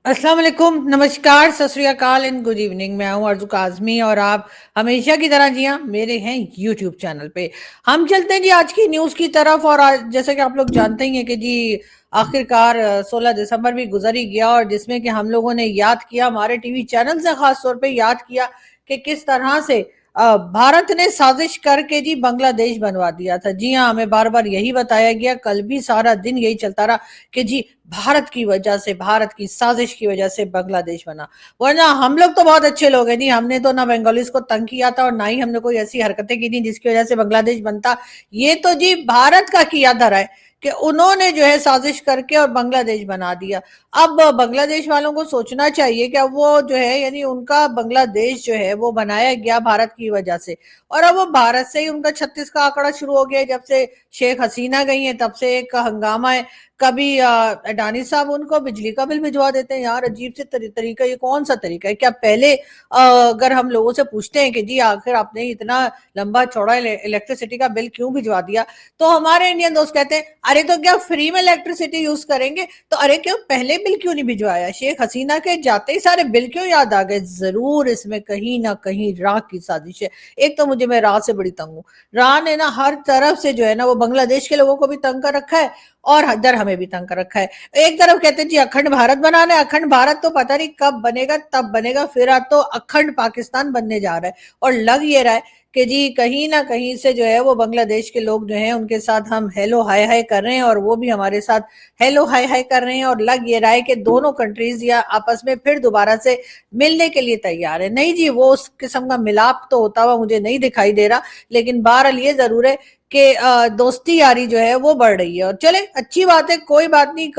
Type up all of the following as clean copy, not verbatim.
अस्सलाम वालेकुम, नमस्कार, सत श्री अकाल एंड गुड इवनिंग। मैं हूं अर्ज़ू काज़मी और आप हमेशा की तरह जी हाँ, मेरे हैं यूट्यूब चैनल पे। हम चलते हैं जी आज की न्यूज़ की तरफ और आज जैसे कि आप लोग जानते ही हैं कि जी आखिरकार 16 दिसंबर भी गुजर ही गया और जिसमें कि हम लोगों ने याद किया, हमारे टीवी चैनल से खास तौर पे याद किया कि किस तरह से भारत ने साजिश करके जी बांग्लादेश बनवा दिया था। जी हाँ, हमें बार-बार यही बताया गया, कल भी सारा दिन यही चलता रहा कि जी भारत की वजह से, भारत की साजिश की वजह से बांग्लादेश बना। वरना हम लोग तो बहुत अच्छे लोग हैं जी, हमने तो ना बंगालीज को तंग किया था और ना ही हमने कोई ऐसी हरकतें की थी जिसकी वजह से बांग्लादेश बनता। ये तो जी भारत का किया धरा है कि उन्होंने जो है साजिश करके और बांग्लादेश बना दिया। अब बांग्लादेश वालों को सोचना चाहिए कि अब वो जो है यानी उनका बांग्लादेश जो है वो बनाया गया भारत की वजह से और अब वो भारत से ही उनका 36 का आंकड़ा शुरू हो गया। जब से शेख हसीना गई है तब से एक हंगामा है। कभी अडानी साहब उनको बिजली का बिल भिजवा देते हैं। यार अजीब से तरीका, ये कौन सा तरीका है? क्या पहले अगर हम लोगों से पूछते हैं कि जी आखिर आपने इतना लंबा चौड़ा इलेक्ट्रिसिटी का बिल क्यों भिजवा दिया, तो हमारे इंडियन दोस्त कहते हैं अरे तो क्या फ्री में इलेक्ट्रिसिटी यूज करेंगे? तो अरे क्यों पहले बिल क्यों नहीं भिजवाया? शेख हसीना के जाते ही सारे बिल क्यों याद आ गए? जरूर इसमें कहीं ना कहीं राह की साजिश है। एक तो मुझे, मैं राह से बड़ी तंग हूँ। राह ने ना हर तरफ से जो है ना वो बांग्लादेश के लोगों को भी तंग कर रखा है और इधर हमें भी तंग कर रखा है। एक तरफ कहते हैं जी अखंड भारत बनाना है, अखंड भारत तो पता नहीं कब बनेगा, तब बनेगा। फिर आज तो अखंड पाकिस्तान बनने जा रहा है और लग ये रहा है कि जी कहीं ना कहीं से जो है वो बांग्लादेश के लोग जो हैं उनके साथ हम हेलो हाय हाय कर रहे हैं और वो भी हमारे साथ हेलो हाय हाय कर रहे हैं और लग ये रहा है कि दोनों कंट्रीज या आपस में फिर दोबारा से मिलने के लिए तैयार है। नहीं जी, वो उस किस्म का मिलाप तो होता हुआ मुझे नहीं दिखाई दे रहा, लेकिन बहरहाल ये जरूर है कि दोस्ती यारी जो है वो बढ़ रही है और चले अच्छी बात है, कोई बात नहीं।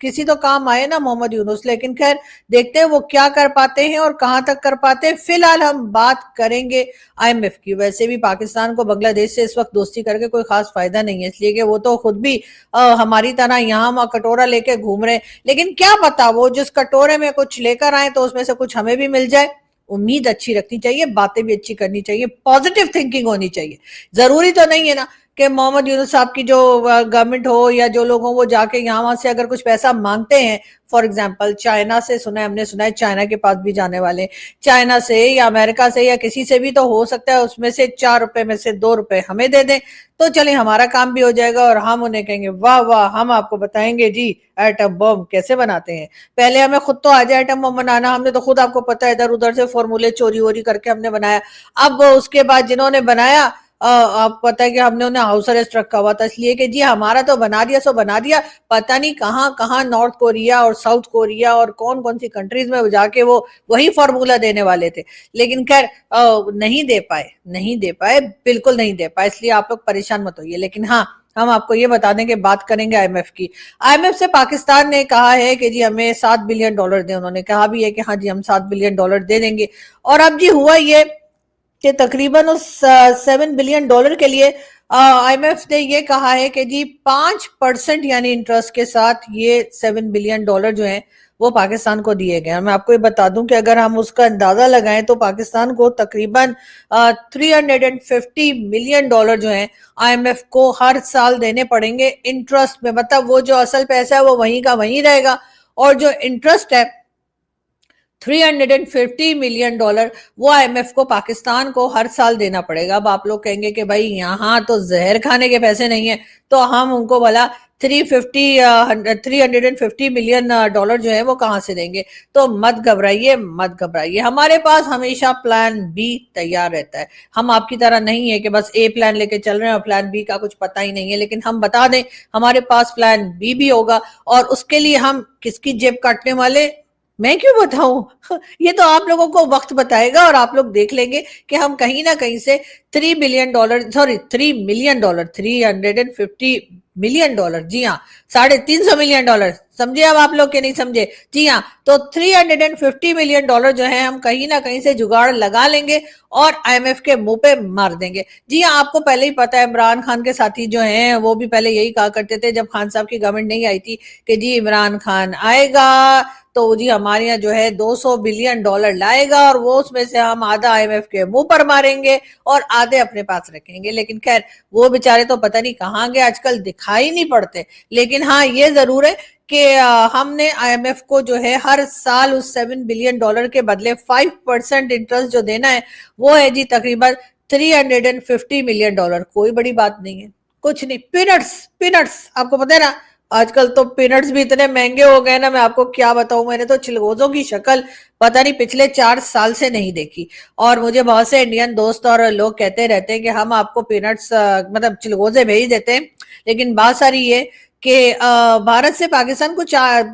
किसी तो काम आए ना मोहम्मद यूनुस, लेकिन खैर देखते हैं वो क्या कर पाते हैं और कहां तक कर पाते हैं। फिलहाल हम बात करेंगे आईएमएफ की। वैसे भी पाकिस्तान को बांग्लादेश से इस वक्त दोस्ती करके कोई खास फायदा नहीं है, इसलिए कि वो तो खुद भी हमारी तरह यहाँ वहां कटोरा लेके घूम रहे हैं। लेकिन क्या पता वो जिस कटोरे में कुछ लेकर आए तो उसमें से कुछ हमें भी मिल जाए। उम्मीद अच्छी रखनी चाहिए, बातें भी अच्छी करनी चाहिए, पॉजिटिव थिंकिंग होनी चाहिए। जरूरी तो नहीं है ना कि मोहम्मद यूनुस साहब की जो गवर्नमेंट हो या जो लोग हो वो जाके यहाँ वहां से अगर कुछ पैसा मांगते हैं, फॉर एग्जाम्पल चाइना से सुना है, हमने सुना है चाइना के पास भी जाने वाले, चाइना से या अमेरिका से या किसी से भी तो हो सकता है उसमें से 4 रुपए में से 2 रुपए हमें दे दें, तो चले हमारा काम भी हो जाएगा और हम उन्हें कहेंगे वाह वाह, हम आपको बताएंगे जी एटम बम कैसे बनाते हैं। पहले हमें खुद तो आ जाए एटम बम बनाना, हमने तो खुद आपको पता है इधर उधर से फॉर्मूले चोरी वोरी करके हमने बनाया। अब उसके बाद जिन्होंने बनाया आप पता है कि हमने उन्हें हाउस अरेस्ट रखा हुआ था, इसलिए कि जी हमारा तो बना दिया सो बना दिया। पता नहीं कहाँ कहाँ नॉर्थ कोरिया और साउथ कोरिया और कौन कौन सी कंट्रीज में जाके वो वही फॉर्मूला देने वाले थे, लेकिन खैर नहीं दे पाए, नहीं दे पाए, बिल्कुल नहीं दे पाए। इसलिए आप लोग परेशान मत होइए। लेकिन हाँ, हम आपको ये बता दें कि बात करेंगे आईएमएफ की। आईएमएफ से पाकिस्तान ने कहा है कि जी हमें $7 बिलियन दें। उन्होंने कहा भी है कि हाँ जी हम $7 बिलियन दे देंगे। और अब जी हुआ ये कि तकरीबन उस $7 बिलियन के लिए आईएमएफ ने ये कहा है कि जी 5% यानी इंटरेस्ट के साथ ये $7 बिलियन जो है वो पाकिस्तान को दिए गए। मैं आपको ये बता दूं कि अगर हम उसका अंदाजा लगाएं तो पाकिस्तान को तकरीबन $350 मिलियन जो है आईएमएफ को हर साल देने पड़ेंगे इंटरेस्ट में। मतलब वो जो असल पैसा है वो वहीं का वहीं रहेगा और जो इंटरेस्ट है $350 मिलियन वो आईएमएफ को पाकिस्तान को हर साल देना पड़ेगा। अब आप लोग कहेंगे कि भाई यहाँ तो जहर खाने के पैसे नहीं है, तो हम उनको भला 350 मिलियन जो है वो कहाँ से देंगे? तो मत घबराइए, मत घबराइए, हमारे पास हमेशा प्लान बी तैयार रहता है। हम आपकी तरह नहीं है कि बस ए प्लान लेके चल रहे हैं और प्लान बी का कुछ पता ही नहीं है, लेकिन हम बता दें हमारे पास प्लान बी भी होगा और उसके लिए हम किसकी जेब काटने वाले, मैं क्यों बताऊं? ये तो आप लोगों को वक्त बताएगा और आप लोग देख लेंगे कि हम कहीं ना कहीं से $3 बिलियन, सॉरी $3 मिलियन, $350 मिलियन, जी हाँ, $350 मिलियन, समझे अब आप लोग के नहीं समझे? जी हाँ, तो $350 मिलियन जो है हम कहीं ना कहीं से जुगाड़ लगा लेंगे और आईएमएफ के मुंह पे मार देंगे। जी हाँ, आपको पहले ही पता है इमरान खान के साथी जो हैं वो भी पहले यही कहा करते थे जब खान साहब की गवर्नमेंट नहीं आई थी कि जी इमरान खान आएगा तो जी हमारे यहाँ जो है $200 बिलियन लाएगा और वो उसमें से हम आधा IMF के मुंह पर मारेंगे और आधे अपने पास रखेंगे। लेकिन खैर वो बेचारे तो पता नहीं कहाँ गए, आजकल दिखाई नहीं पड़ते। लेकिन हाँ ये जरूर है कि हमने IMF को जो है हर साल उस $7 बिलियन के बदले 5% इंटरेस्ट जो देना है वो है जी तकरीबन $350 मिलियन। कोई बड़ी बात नहीं है, कुछ नहीं, पीनट्स। पीनट्स आपको पता है ना, आजकल तो पीनट्स भी इतने महंगे हो गए ना, मैं आपको क्या बताऊं। मैंने तो चिलगोजों की शक्ल पता नहीं पिछले 4 साल से नहीं देखी। और मुझे बहुत से इंडियन दोस्त और लोग कहते रहते हैं कि हम आपको पीनट्स मतलब चिलगोजे भेज देते हैं, लेकिन बात सारी ये कि भारत से पाकिस्तान को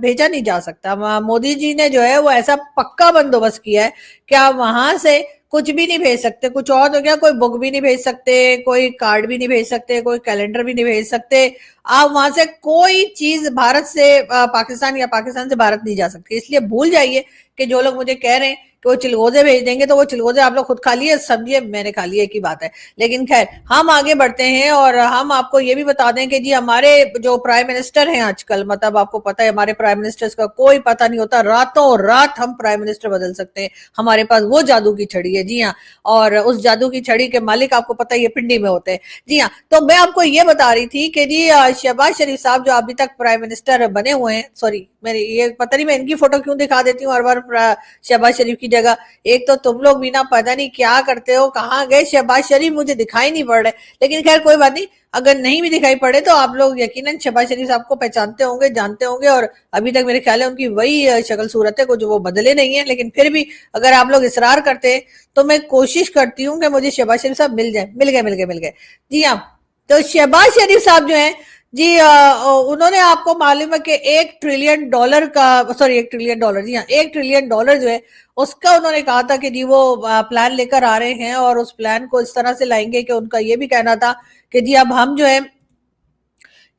भेजा नहीं जा सकता। मोदी जी ने जो है वो ऐसा पक्का बंदोबस्त किया है कि आप वहां से कुछ भी नहीं भेज सकते। कुछ और तो क्या, कोई बुक भी नहीं भेज सकते, कोई कार्ड भी नहीं भेज सकते, कोई कैलेंडर भी नहीं भेज सकते। आप वहां से कोई चीज भारत से पाकिस्तान या पाकिस्तान से भारत नहीं जा सकती। इसलिए भूल जाइए कि जो लोग मुझे कह रहे हैं कि वो चिलगोजे भेज देंगे, तो वो चिलगोजे आप लोग खुद खा लिए, समझिए मैंने खा लिए की बात है। लेकिन खैर हम आगे बढ़ते हैं और हम आपको ये भी बता दें कि जी हमारे जो प्राइम मिनिस्टर हैं आजकल, मतलब आपको पता है हमारे प्राइम मिनिस्टर्स का कोई पता नहीं होता, रातों रात हम प्राइम मिनिस्टर बदल सकते हैं। हमारे पास वो जादू की छड़ी है, जी हाँ। और उस जादू की छड़ी के मालिक आपको पता है ये पिंडी में होते हैं, जी हाँ। तो मैं आपको ये बता रही थी कि जी शहबाज शरीफ साहब जो अभी तक प्राइम मिनिस्टर बने हुए हैं, सॉरी मेरी ये पता नहीं मैं इनकी फोटो क्यों दिखा देती हूँ हर बार शहबाज शरीफ की जगह। एक तो तुम लोग भी ना पता नहीं क्या करते हो, कहाँ गए शहबाज शरीफ, मुझे दिखाई नहीं पड़ रहे। लेकिन खैर कोई बात नहीं, अगर नहीं भी दिखाई पड़े तो आप लोग यकीनन शहबाज शरीफ साहब को पहचानते होंगे, जानते होंगे। और अभी तक मेरे ख्याल है उनकी वही शक्ल सूरत है, कुछ वो बदले नहीं है। लेकिन फिर भी अगर आप लोग इसरार करते हैं तो मैं कोशिश करती हूँ कि मुझे शहबाज शरीफ साहब मिल जाए। मिल गए मिल गए मिल गए, जी हाँ। तो शहबाज शरीफ साहब जो है जी उन्होंने, आपको मालूम है कि $1 ट्रिलियन का, सॉरी $1 ट्रिलियन, जी हाँ, $1 ट्रिलियन जो है उसका उन्होंने कहा था कि जी वो प्लान लेकर आ रहे हैं और उस प्लान को इस तरह से लाएंगे कि उनका ये भी कहना था कि जी अब हम जो है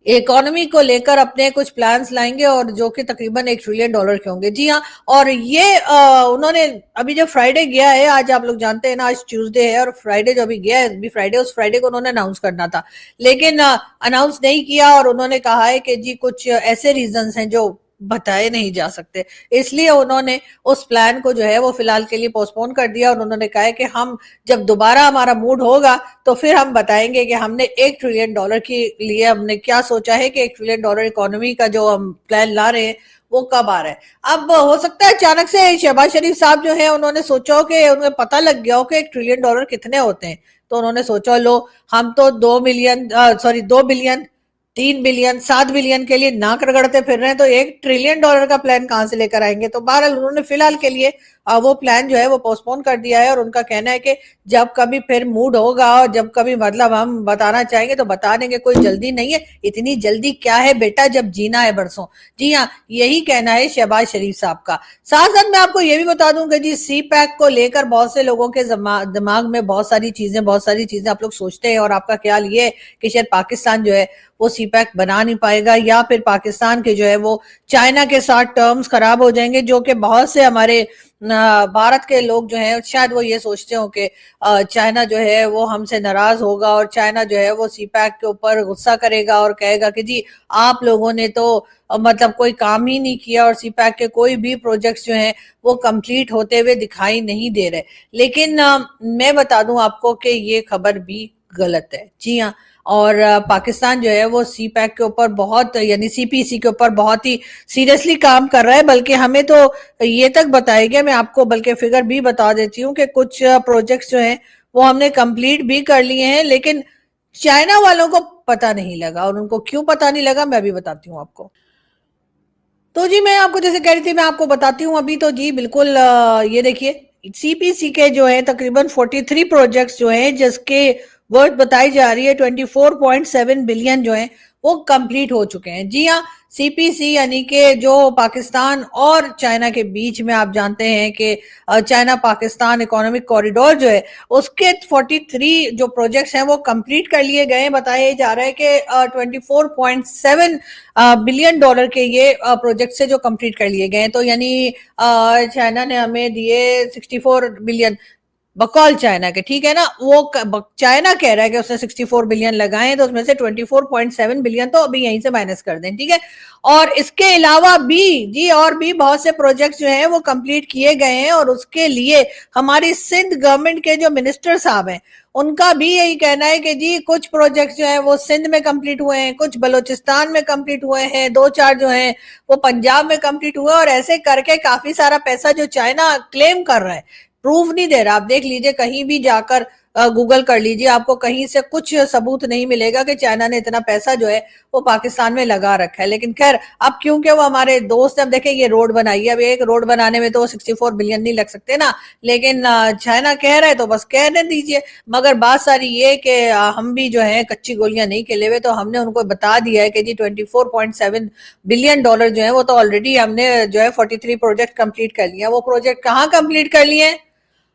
इकोनॉमी को लेकर अपने कुछ प्लान्स लाएंगे और जो कि तकरीबन $1 ट्रिलियन के होंगे, जी हाँ। और ये उन्होंने अभी जो फ्राइडे गया है, आज आप लोग जानते हैं ना आज ट्यूसडे है, और फ्राइडे जो अभी गया है अभी फ्राइडे, उस फ्राइडे को उन्होंने अनाउंस करना था, लेकिन अनाउंस नहीं किया। और उन्होंने कहा है कि जी कुछ ऐसे रीजंस हैं जो बताए नहीं जा सकते, इसलिए उन्होंने उस प्लान को जो है वो फिलहाल के लिए पोस्टपोन कर दिया। और उन्होंने कहा है कि हम जब दोबारा हमारा मूड होगा तो फिर हम बताएंगे कि हमने $1 ट्रिलियन के लिए हमने क्या सोचा है कि $1 ट्रिलियन इकोनॉमी का जो हम प्लान ला रहे हैं वो कब आ रहा है। अब हो सकता है अचानक से शहबाज शरीफ साहब जो है उन्होंने सोचा हो कि उन्हें पता लग गया हो कि $1 ट्रिलियन कितने होते हैं, तो उन्होंने सोचा लो हम तो 2 बिलियन 3 बिलियन 7 बिलियन के लिए नाक रगड़ते फिर रहे हैं, तो $1 ट्रिलियन का प्लान कहां से लेकर आएंगे। तो बहरहाल उन्होंने फिलहाल के लिए वो प्लान जो है वो पोस्टपोन कर दिया है। और उनका कहना है कि जब कभी फिर मूड होगा और जब कभी मतलब हम बताना चाहेंगे तो बता देंगे, कोई जल्दी नहीं है। इतनी जल्दी क्या है बेटा, जब जीना है बरसों, जी हाँ, यही कहना है शहबाज शरीफ साहब का। साथ साथ मैं आपको ये भी बता दूं कि जी सी पैक को लेकर बहुत से लोगों के दिमाग में बहुत सारी चीजें आप लोग सोचते हैं, और आपका ख्याल ये है कि शायद पाकिस्तान जो है वो सी पैक बना नहीं पाएगा, या फिर पाकिस्तान के जो है वो चाइना के साथ टर्म्स खराब हो जाएंगे, जो कि बहुत से हमारे भारत के लोग जो हैं शायद वो ये सोचते हो कि चाइना जो है वो हमसे नाराज होगा और चाइना जो है वो सी पैक के ऊपर गुस्सा करेगा और कहेगा कि जी आप लोगों ने तो मतलब कोई काम ही नहीं किया और सी पैक के कोई भी प्रोजेक्ट्स जो हैं वो कंप्लीट होते हुए दिखाई नहीं दे रहे। लेकिन मैं बता दूं आपको कि ये खबर भी गलत है, जी हाँ। और पाकिस्तान जो है वो सी पैक के ऊपर बहुत, यानी सीपीसी के ऊपर बहुत ही सीरियसली काम कर रहा है। बल्कि हमें तो ये तक बताया गया, मैं आपको बल्कि फिगर भी बता देती हूँ कि कुछ प्रोजेक्ट्स जो हैं वो हमने कंप्लीट भी कर लिए हैं, लेकिन चाइना वालों को पता नहीं लगा। और उनको क्यों पता नहीं लगा मैं भी बताती हूँ आपको। तो जी मैं आपको जैसे कह रही थी, मैं आपको बताती हूँ अभी। तो जी बिल्कुल ये देखिए सीपीसी के जो है तकरीबन 43 प्रोजेक्ट्स जो हैं जिसके वर्थ बताई जा रही है 24.7 बिलियन जो है वो कंप्लीट हो चुके हैं, जी हाँ। सीपीसी यानी कि जो पाकिस्तान और चाइना के बीच में, आप जानते हैं कि चाइना पाकिस्तान इकोनॉमिक कॉरिडोर जो है उसके 43 जो प्रोजेक्ट्स हैं वो कंप्लीट कर लिए गए। बताया जा रहा है कि 24.7 बिलियन डॉलर के ये प्रोजेक्ट से जो कंप्लीट कर लिए गए हैं। तो यानी चाइना ने हमें दिए 64 बिलियन, बकौल चाइना के, ठीक है ना। वो चाइना कह रहा है कि उसने 64 बिलियन लगाए हैं, तो उसमें से 24.7 बिलियन तो अभी यहीं से माइनस कर दें, ठीक है। और इसके अलावा भी जी और भी बहुत से प्रोजेक्ट्स जो हैं वो कंप्लीट किए गए हैं, और उसके लिए हमारी सिंध गवर्नमेंट के जो मिनिस्टर साहब हैं उनका भी यही कहना है कि जी कुछ प्रोजेक्ट्स जो है वो सिंध में कंप्लीट हुए हैं, कुछ बलूचिस्तान में कंप्लीट हुए हैं, दो चार जो हैं वो पंजाब में कंप्लीट हुए, और ऐसे करके काफी सारा पैसा जो चाइना क्लेम कर रहा है, प्रूफ नहीं दे रहा। आप देख लीजिए, कहीं भी जाकर गूगल कर लीजिए, आपको कहीं से कुछ सबूत नहीं मिलेगा कि चाइना ने इतना पैसा जो है वो पाकिस्तान में लगा रखा है। लेकिन खैर, अब क्योंकि वो हमारे दोस्त, अब देखें ये रोड बनाई है, अब एक रोड बनाने में तो 64 बिलियन नहीं लग सकते ना, लेकिन चाइना कह रहा है तो बस कहने दीजिए। मगर बात सारी ये कि हम भी जो है कच्ची गोलियां नहीं खेले हुए, तो हमने उनको बता दिया है कि जी 24.7 बिलियन डॉलर जो है वो तो ऑलरेडी हमने जो है 43 प्रोजेक्ट कंप्लीट कर लिया। वो प्रोजेक्ट कहाँ कंप्लीट कर लिए,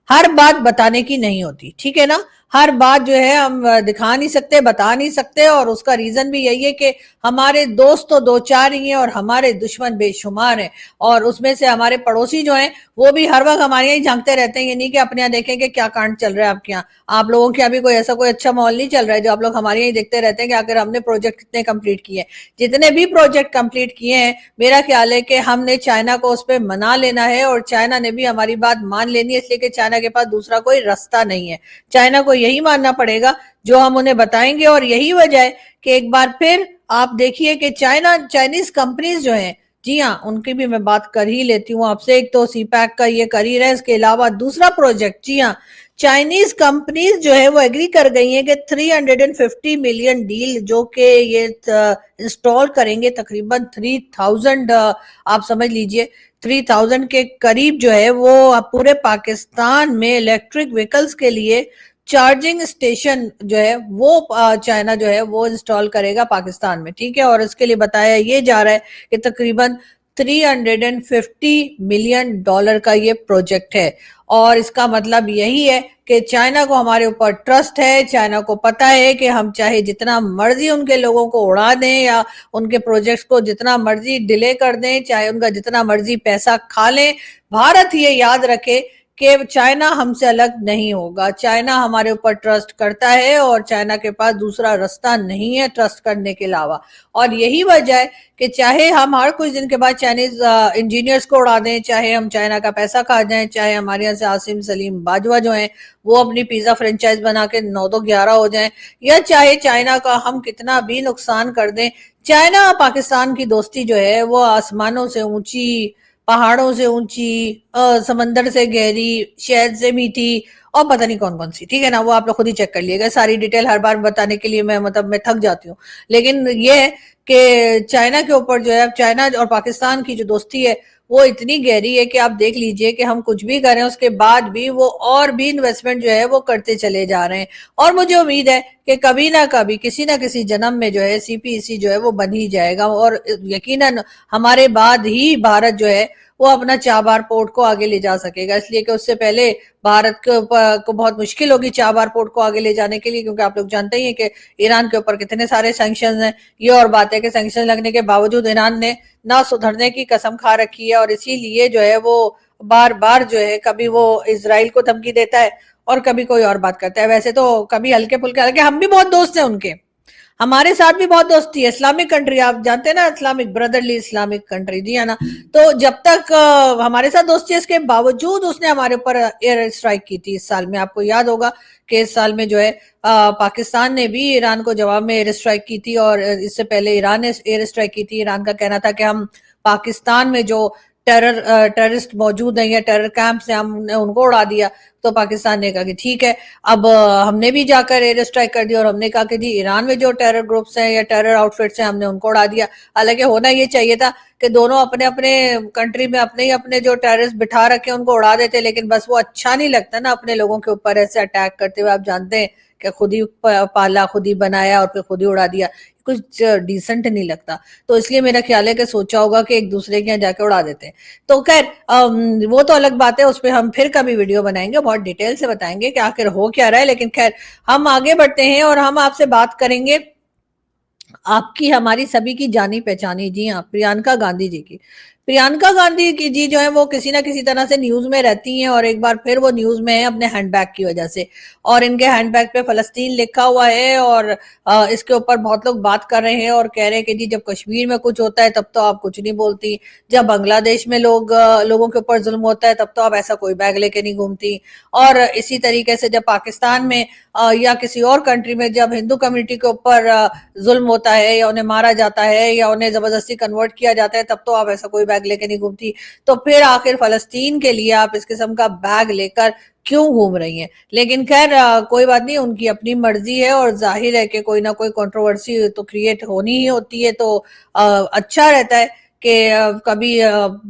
हर बात बताने की नहीं होती, ठीक है ना। हर बात जो है हम दिखा नहीं सकते, बता नहीं सकते, और उसका रीजन भी यही है कि हमारे दोस्त तो दो चार ही हैं और हमारे दुश्मन बेशुमार हैं। और उसमें से हमारे पड़ोसी जो हैं वो भी हर वक्त हमारे यहाँ ही झांकते रहते हैं। ये नहीं कि अपने यहाँ देखें कि क्या कांड चल रहा है आपके यहाँ। आप लोगों के यहाँ भी कोई ऐसा कोई अच्छा माहौल नहीं चल रहा है जो आप लोग हमारे यहाँ ही देखते रहते हैं कि आखिर हमने प्रोजेक्ट कितने कंप्लीट किए। जितने भी प्रोजेक्ट कंप्लीट किए हैं, मेरा ख्याल है कि हमने चाइना को उस पर मना लेना है, और चाइना ने भी हमारी बात मान लेनी है, इसलिए कि चाइना के पास दूसरा कोई रास्ता नहीं है। चाइना को यही मानना पड़ेगा जो हम उन्हें बताएंगे, और यही वजह है कि एक बार फिर आप देखिए कि चाइनीज कंपनीज जो हैं, जी हाँ, उनकी भी मैं बात कर ही लेती हूँ आपसे। एक तो सीपैक का ये कर ही रहे, इसके अलावा दूसरा प्रोजेक्ट, जी हाँ, चाइनीज कंपनीज जो है वो एग्री कर गई हैं कि 350 मिलियन डील जो कि ये इंस्टॉल करेंगे, तकरीबन 3000, आप समझ लीजिए 3000 के करीब जो है वो पूरे पाकिस्तान में इलेक्ट्रिक व्हीकल्स के लिए चार्जिंग स्टेशन जो है वो चाइना जो है वो इंस्टॉल करेगा पाकिस्तान में, ठीक है। और इसके लिए बताया ये जा रहा है कि तकरीबन 350 मिलियन डॉलर का ये प्रोजेक्ट है। और इसका मतलब यही है कि चाइना को हमारे ऊपर ट्रस्ट है। चाइना को पता है कि हम चाहे जितना मर्जी उनके लोगों को उड़ा दें या उनके प्रोजेक्ट्स को जितना मर्जी डिले कर दें, चाहे उनका जितना मर्जी पैसा खा लें, भारत ये याद रखे कि चाइना हमसे अलग नहीं होगा। चाइना हमारे ऊपर ट्रस्ट करता है, और चाइना के पास दूसरा रास्ता नहीं है ट्रस्ट करने के अलावा। और यही वजह है कि चाहे हम हर कुछ दिन के बाद चाइनीज इंजीनियर्स को उड़ा दें, चाहे हम चाइना का पैसा खा जाएं, चाहे हमारे यहाँ से आसिम सलीम बाजवा जो हैं वो अपनी पिज्जा फ्रेंचाइज बना के 9-11 हो जाएं, या चाहे चाइना का हम कितना भी नुकसान कर दें, चाइना पाकिस्तान की दोस्ती जो है वो आसमानों से ऊंची, पहाड़ों से ऊंची, समंदर से गहरी, शहद से मीठी, और पता नहीं कौन कौन सी, ठीक है ना। वो आप लोग खुद ही चेक कर लिएगा, सारी डिटेल हर बार बताने के लिए मैं थक जाती हूँ। लेकिन ये है कि चाइना के ऊपर जो है, चाइना और पाकिस्तान की जो दोस्ती है वो इतनी गहरी है कि आप देख लीजिए कि हम कुछ भी करें उसके बाद भी वो और भी इन्वेस्टमेंट जो है वो करते चले जा रहे हैं। और मुझे उम्मीद है कि कभी ना कभी, किसी ना किसी जन्म में जो है सीपीईसी जो है वो बन ही जाएगा, और यकीनन हमारे बाद ही भारत जो है वो अपना चाबार पोर्ट को आगे ले जा सकेगा। इसलिए कि उससे पहले भारत को बहुत मुश्किल होगी चाबार पोर्ट को आगे ले जाने के लिए, क्योंकि आप लोग जानते ही हैं कि ईरान के ऊपर कितने सारे सैंक्शन हैं। ये और बात है कि सैंक्शन लगने के बावजूद ईरान ने ना सुधरने की कसम खा रखी है, और इसीलिए जो है वो बार बार जो है कभी वो इजराइल को धमकी देता है और कभी कोई और बात करता है। वैसे तो कभी हल्के फुल्के, हालांकि हम भी बहुत दोस्त हैं उनके, हमारे साथ भी बहुत दोस्ती है। इस्लामिक कंट्री, आप जानते हैं ना, इस्लामिक ब्रदरली इस्लामिक कंट्री, जी है ना। तो जब तक हमारे साथ दोस्ती है, इसके बावजूद उसने हमारे ऊपर एयर स्ट्राइक की थी इस साल में। आपको याद होगा कि इस साल में जो है पाकिस्तान ने भी ईरान को जवाब में एयर स्ट्राइक की थी, और इससे पहले ईरान ने एयर स्ट्राइक की थी। ईरान का कहना था कि हम पाकिस्तान में जो टेररिस्ट मौजूद हैं या टेरर कैंप से हमने उनको उड़ा दिया। तो पाकिस्तान ने कहा कि ठीक है, अब हमने भी जाकर एयर स्ट्राइक कर दिया, और हमने कहा कि जी ईरान में जो टेरर ग्रुप्स हैं या टेरर आउटफिट्स हैं हमने उनको उड़ा दिया। हालांकि होना ये चाहिए था कि दोनों अपने अपने कंट्री में अपने ही अपने जो टेररिस्ट बिठा रखे उनको उड़ा देते, लेकिन बस वो अच्छा नहीं लगता ना अपने लोगों के ऊपर ऐसे अटैक करते हुए। आप जानते हैं कि खुद ही पाला, खुद ही बनाया और फिर खुद ही उड़ा दिया, कुछ डिसेंट नहीं लगता। तो इसलिए मेरा ख्याल है कि सोचा होगा कि एक दूसरे के यहाँ जाके उड़ा देते हैं। तो खैर वो तो अलग बात है, उस पर हम फिर कभी वीडियो बनाएंगे, बहुत डिटेल से बताएंगे कि आखिर हो क्या रहा है। लेकिन खैर हम आगे बढ़ते हैं और हम आपसे बात करेंगे आपकी, हमारी सभी की जानी पहचानी, जी हाँ, प्रियंका गांधी जी की। प्रियंका गांधी की जी जो है वो किसी ना किसी तरह से न्यूज में रहती हैं और एक बार फिर वो न्यूज में है अपने हैंडबैग की वजह से। और इनके हैंडबैग पे फलस्तीन लिखा हुआ है और इसके ऊपर बहुत लोग बात कर रहे हैं और कह रहे हैं कि जी जब कश्मीर में कुछ होता है तब तो आप कुछ नहीं बोलती, जब बांग्लादेश में लोगों के ऊपर जुल्म होता है तब तो आप ऐसा कोई बैग लेके नहीं घूमती। और इसी तरीके से जब पाकिस्तान में या किसी और कंट्री में जब हिंदू कम्युनिटी के ऊपर जुल्म होता है या उन्हें मारा जाता है या उन्हें जबरदस्ती कन्वर्ट किया जाता है तब तो आप ऐसा कोई बैग लेके नहीं घूमती। तो फिर आखिर फलस्तीन के लिए आप इस किस्म का बैग लेकर क्यों घूम रही हैं? लेकिन खैर कोई बात नहीं, उनकी अपनी मर्जी है और जाहिर है कि कोई ना कोई कंट्रोवर्सी तो क्रिएट होनी ही होती है। तो अच्छा रहता है कि कभी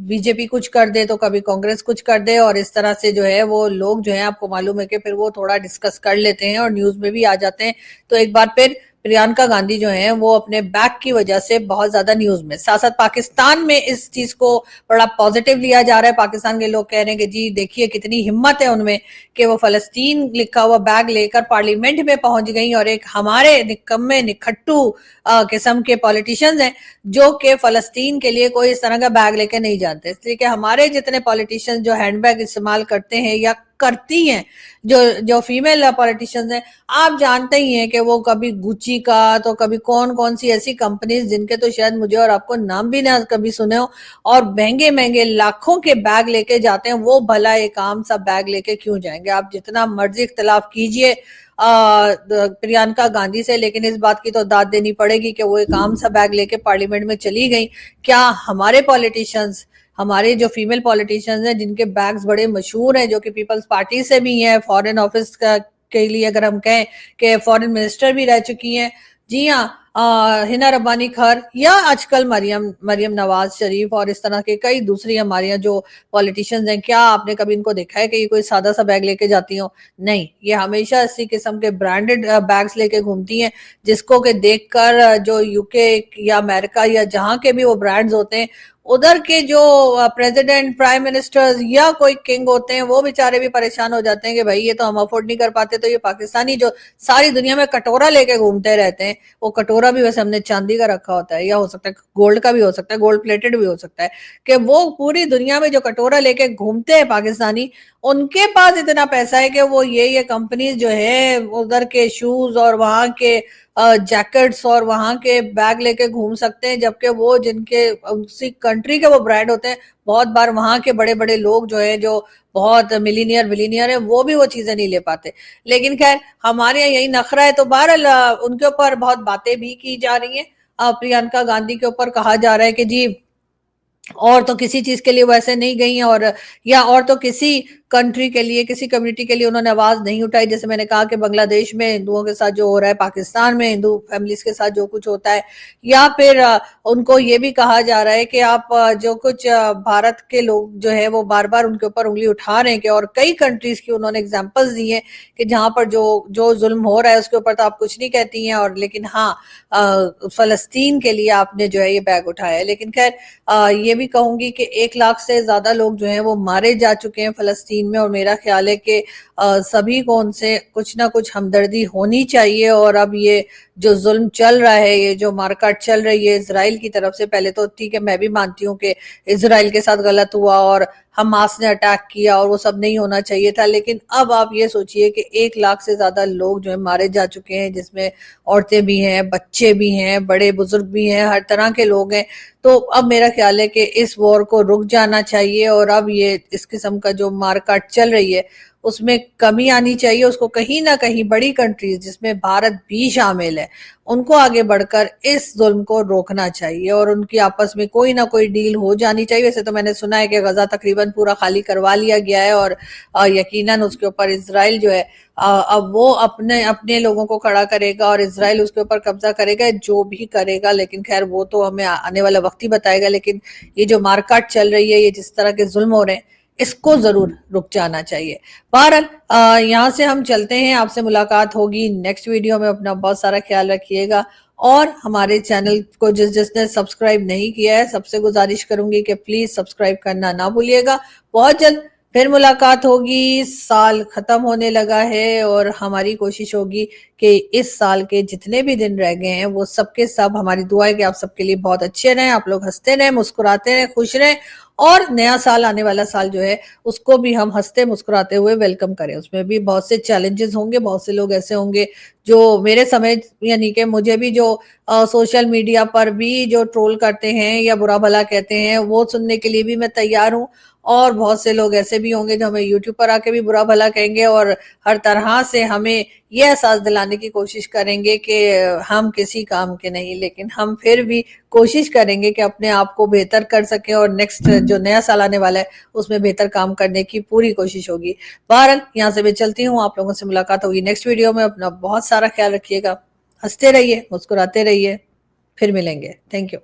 बीजेपी कुछ कर दे तो कभी कांग्रेस कुछ कर दे और इस तरह से जो है वो लोग जो है आपको मालूम है कि फिर वो थोड़ा डिस्कस कर लेते हैं और न्यूज में भी आ जाते हैं। तो एक बार फिर प्रियंका गांधी जो है वो अपने बैग की वजह से बहुत ज्यादा न्यूज में। साथ साथ पाकिस्तान में इस चीज को बड़ा पॉजिटिव लिया जा रहा है। पाकिस्तान के लोग कह रहे हैं कि जी देखिए कितनी हिम्मत है उनमें कि वो फलस्तीन लिखा हुआ बैग लेकर पार्लियामेंट में पहुंच गई और एक हमारे निकम्मे निखट्टू किस्म के पॉलिटिशियंस हैं जो कि फलस्तीन के लिए कोई इस तरह का बैग लेके नहीं जाते। इसलिए कि हमारे जितने पॉलिटिशियंस जो हैंडबैग इस्तेमाल करते हैं या करती हैं, जो जो फीमेल पॉलिटिशियंस हैं, आप जानते ही हैं कि वो कभी गुची का तो कभी कौन कौन सी ऐसी कंपनीज जिनके तो शायद मुझे और आपको नाम भी ना कभी सुने हो और महंगे महंगे लाखों के बैग लेके जाते हैं। वो भला एक आम सा बैग लेके क्यों जाएंगे? आप जितना मर्जी इख्तलाफ कीजिए प्रियंका गांधी से, लेकिन इस बात की तो दाद देनी पड़ेगी कि वो एक आम सा बैग लेके पार्लियामेंट में चली गई। क्या हमारे पॉलिटिशियंस, हमारे जो फीमेल पॉलिटिशियंस हैं जिनके बैग्स बड़े मशहूर हैं, जो कि पीपल्स पार्टी से भी हैं, फॉरेन ऑफिस के लिए अगर हम कहें कि फॉरेन मिनिस्टर भी रह चुकी हैं, जी हाँ, हिना रब्बानी खर या आजकल मरियम मरियम नवाज शरीफ और इस तरह के कई दूसरी हमारी जो पॉलिटिशियंस हैं, क्या आपने कभी इनको देखा है कि ये कोई सादा सा बैग लेके जाती हो? नहीं, ये हमेशा इसी किस्म के ब्रांडेड बैग्स लेके घूमती हैं जिसको के देखकर जो यूके या अमेरिका या जहां के भी वो ब्रांड्स होते हैं उधर के जो प्रेसिडेंट, प्राइम मिनिस्टर्स या कोई किंग होते हैं वो बेचारे भी परेशान हो जाते हैं कि भाई ये तो हम अफोर्ड नहीं कर पाते। तो ये पाकिस्तानी जो सारी दुनिया में कटोरा लेके घूमते रहते हैं, वो कटोरा भी वैसे हमने चांदी का रखा होता है या हो सकता है गोल्ड का भी हो सकता है, गोल्ड प्लेटेड भी हो सकता है, कि वो पूरी दुनिया में जो कटोरा लेके घूमते हैं पाकिस्तानी, उनके पास इतना पैसा है कि वो ये कंपनीज जो है उधर के शूज और वहां के जैकेट्स और वहां के बैग लेके घूम सकते हैं, जबकि वो जिनके उसी कंट्री के वो ब्रांड होते हैं, बहुत बार वहां के बड़े बड़े लोग जो है, जो बहुत मिलीनियर बिलीनियर है, वो भी वो चीजें नहीं ले पाते। लेकिन खैर हमारे यहाँ यही नखरा है। तो बहरहाल उनके ऊपर बहुत बातें भी की जा रही हैं। प्रियंका गांधी के ऊपर कहा जा रहा है कि जी और तो किसी चीज के लिए वो ऐसे नहीं गई और या और तो किसी कंट्री के लिए, किसी कम्युनिटी के लिए उन्होंने आवाज नहीं उठाई। जैसे मैंने कहा कि बांग्लादेश में हिंदुओं के साथ जो हो रहा है, पाकिस्तान में हिंदू फैमिलीज के साथ जो कुछ होता है, या फिर उनको ये भी कहा जा रहा है कि आप जो कुछ भारत के लोग जो है वो बार बार उनके ऊपर उंगली उठा रहे हैं कि और कई कंट्रीज की उन्होंने एग्जाम्पल्स दी हैं कि जहां पर जो जो जुल्म हो रहा है उसके ऊपर तो आप कुछ नहीं कहती हैं, और लेकिन हाँ फलस्तीन के लिए आपने जो है ये बैग उठाया है। लेकिन खैर ये भी कहूंगी कि 1 लाख से ज्यादा लोग जो हैं वो मारे जा चुके हैं फलस्तीन में, और मेरा ख्याल है कि सभी को उनसे कुछ ना कुछ हमदर्दी होनी चाहिए। और अब ये जो जुल्म चल रहा है, ये जो मारकाट चल रही है इसराइल की तरफ से, पहले तो ठीक है मैं भी मानती हूँ कि इसराइल के साथ गलत हुआ और हमास ने अटैक किया और वो सब नहीं होना चाहिए था, लेकिन अब आप ये सोचिए कि 1 लाख से ज्यादा लोग जो है मारे जा चुके हैं, जिसमें औरतें भी हैं, बच्चे भी हैं, बड़े बुजुर्ग भी हैं, हर तरह के लोग हैं। तो अब मेरा ख्याल है कि इस वॉर को रुक जाना चाहिए और अब ये इस किस्म का जो मारकाट चल रही है उसमें कमी आनी चाहिए। उसको कहीं ना कहीं बड़ी कंट्रीज जिसमें भारत भी शामिल है, उनको आगे बढ़कर इस जुल्म को रोकना चाहिए और उनकी आपस में कोई ना कोई डील हो जानी चाहिए। वैसे तो मैंने सुना है कि गजा तकरीबन पूरा खाली करवा लिया गया है और यकीनन उसके ऊपर इसराइल जो है अब वो अपने अपने लोगों को खड़ा करेगा और इसराइल उसके ऊपर कब्जा करेगा, जो भी करेगा। लेकिन खैर वो तो हमें आने वाला वक्त ही बताएगा। लेकिन ये जो मारकाट चल रही है, ये जिस तरह के जुल्म हो रहे हैं, इसको जरूर रुक जाना चाहिए। बहरहाल यहाँ से हम चलते हैं, आपसे मुलाकात होगी नेक्स्ट वीडियो में। अपना बहुत सारा ख्याल रखिएगा और हमारे चैनल को जिसने सब्सक्राइब नहीं किया है, सबसे गुजारिश करूंगी कि प्लीज सब्सक्राइब करना ना भूलिएगा। बहुत जल्द फिर मुलाकात होगी। साल खत्म होने लगा है और हमारी कोशिश होगी कि इस साल के जितने भी दिन रह गए हैं वो सबके सब, हमारी दुआ है कि आप सबके लिए बहुत अच्छे रहें, आप लोग हंसते रहें, मुस्कुराते रहें, खुश रहें, और नया साल, आने वाला साल जो है उसको भी हम हंसते मुस्कुराते हुए वेलकम करें। उसमें भी बहुत से चैलेंजेस होंगे, बहुत से लोग ऐसे होंगे जो मेरे समय, यानी कि मुझे भी जो सोशल मीडिया पर भी जो ट्रोल करते हैं या बुरा भला कहते हैं वो सुनने के लिए भी मैं तैयार हूँ, और बहुत से लोग ऐसे भी होंगे जो हमें यूट्यूब पर आके भी बुरा भला कहेंगे और हर तरह से हमें ये एहसास दिलाने की कोशिश करेंगे कि हम किसी काम के नहीं, लेकिन हम फिर भी कोशिश करेंगे कि अपने आप को बेहतर कर सकें और नेक्स्ट जो नया साल आने वाला है उसमें बेहतर काम करने की पूरी कोशिश होगी। बहरहाल यहाँ से मैं चलती हूँ, आप लोगों से मुलाकात होगी नेक्स्ट वीडियो में। अपना बहुत सारा ख्याल रखिएगा, हंसते रहिए, मुस्कुराते रहिए, फिर मिलेंगे। Thank you.